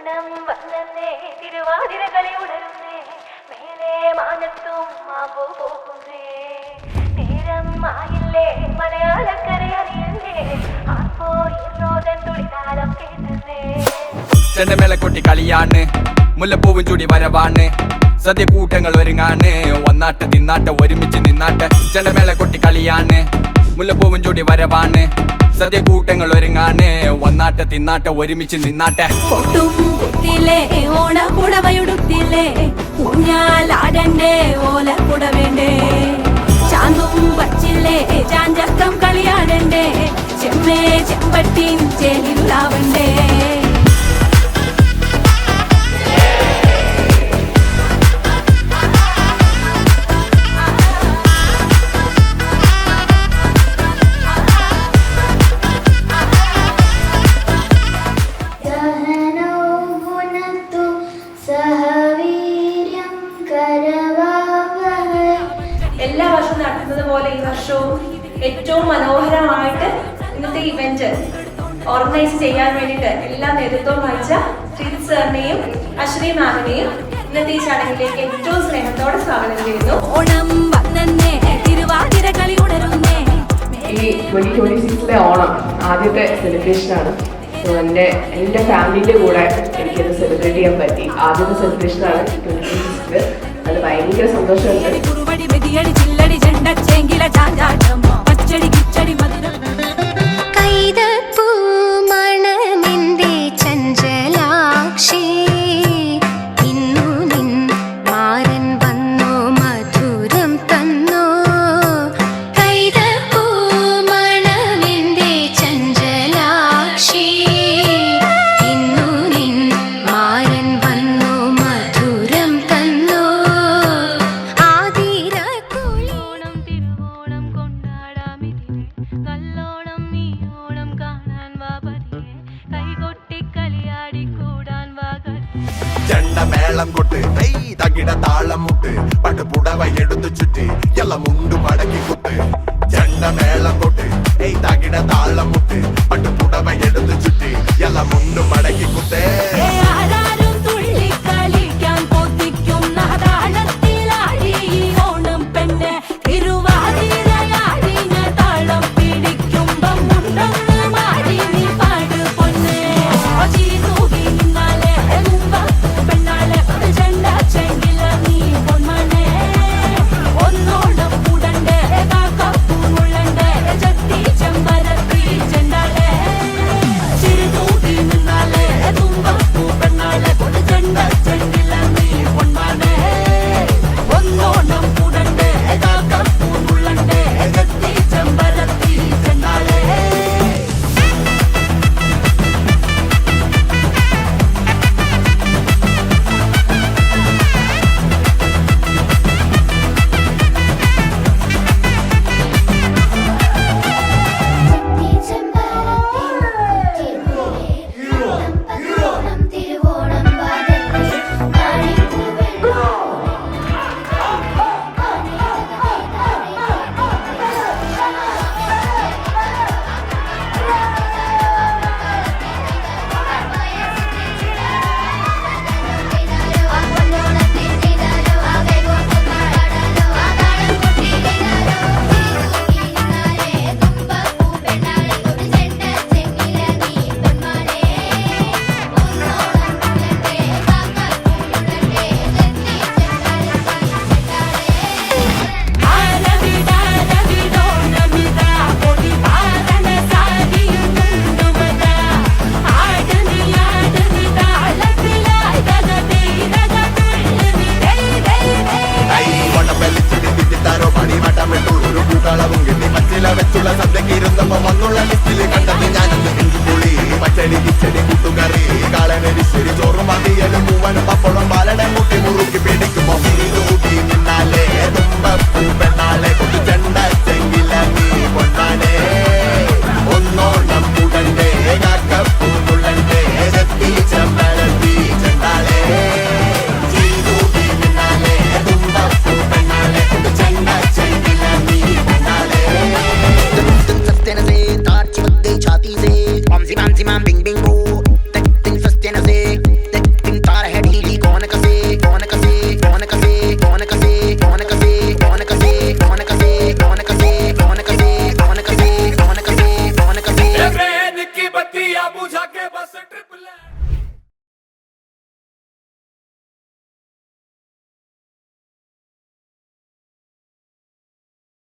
ഓണം വന്നേ തിരുവാതിരകളി ഉണരുന്നേ മേലെ മാനത്തും മാമ്പു പോകുന്നേ നേരം ആയില്ലേ മലയാളക്കര അറിയുന്നേ ആർപ്പോ ഇന്നോതൻ തുളിതാളം കേട്ടുന്നേ ചെണ്ടമേളക്കൊട്ടി കളിയാണ് മുല്ലപ്പൂവും ചൂടി വരവാണ് സദ്യ കൂട്ടങ്ങൾ ഒരുങ്ങാണ് ഒന്നാട്ട് തിന്നാട്ട് ഒരുമിച്ച് നിന്നാട്ട് ചെണ്ടമേളക്കൊട്ടി കളിയാണ് മുല്ലപ്പൂവും ചൂടി വരവാണ് സദ്യ കൂട്ടങ്ങൾ ഒരുങ്ങാണ് ഒന്നാട്ട് തിന്നാട്ട് ഒരുമിച്ച് നിന്നാട്ടെ പൊട്ടും കുത്തിലേ ഓണക്കുടവയുടുത്തില്ലേ ഊഞ്ഞാലാടണ്ടേ ഓലക്കുട വേണ്ടേ ചാന്തും പച്ചില്ലേ ചാഞ്ചക്കം കളിയാടണ്ടേ ചെമ്മേ ചെമ്പട്ടിൻ ചേലിലാവണ്ടേ എല്ലാ വർഷവും നടത്തുന്നത് പോലെ ഈ വർഷവും ഏറ്റവും മനോഹരമായിട്ട് ഇന്നത്തെ ഇവന്റ് ഓർഗനൈസ് ചെയ്യാൻ വേണ്ടിയിട്ട് എല്ലാ നേതൃത്വവും വഹിച്ച ശ്രീജിത്ത് സാറിനെയും അശ്വതി മാമിനെയും ഇന്നത്തെ ഈ ചടങ്ങിലേക്ക് ഏറ്റവും സ്നേഹത്തോടെ സ്വാഗതം ചെയ്യുന്നു. ഓണം വന്നേ തിരുവാതിരകളി ഉണരുന്നേ. ഈ 2026 ഓണം ആദ്യത്തെ സെലിബ്രേഷനാണ്. എൻ്റെ ഫാമിലിയുടെ കൂടെ എനിക്കത് സെലിബ്രേറ്റ് ചെയ്യാൻ പറ്റി. ആദ്യത്തെ സെലിബ്രേഷനാണ് 2026. അത് ഭയങ്കര സന്തോഷമുണ്ട്. ചെണ്ടമേളം കൊട്ട് തകിട താളം മുട്ട് പട്ടുപുടവ എടുത്തു ചുറ്റി എല്ലാം മുണ്ടു മടക്കി കുത്ത് ചെണ്ടമേളം കൊട്ട് തകിട താളം മുട്ട് പട്ടുപുടവ എടുത്തു ചുറ്റി എല്ലാം മുണ്ടു മടക്കി കുത്തേ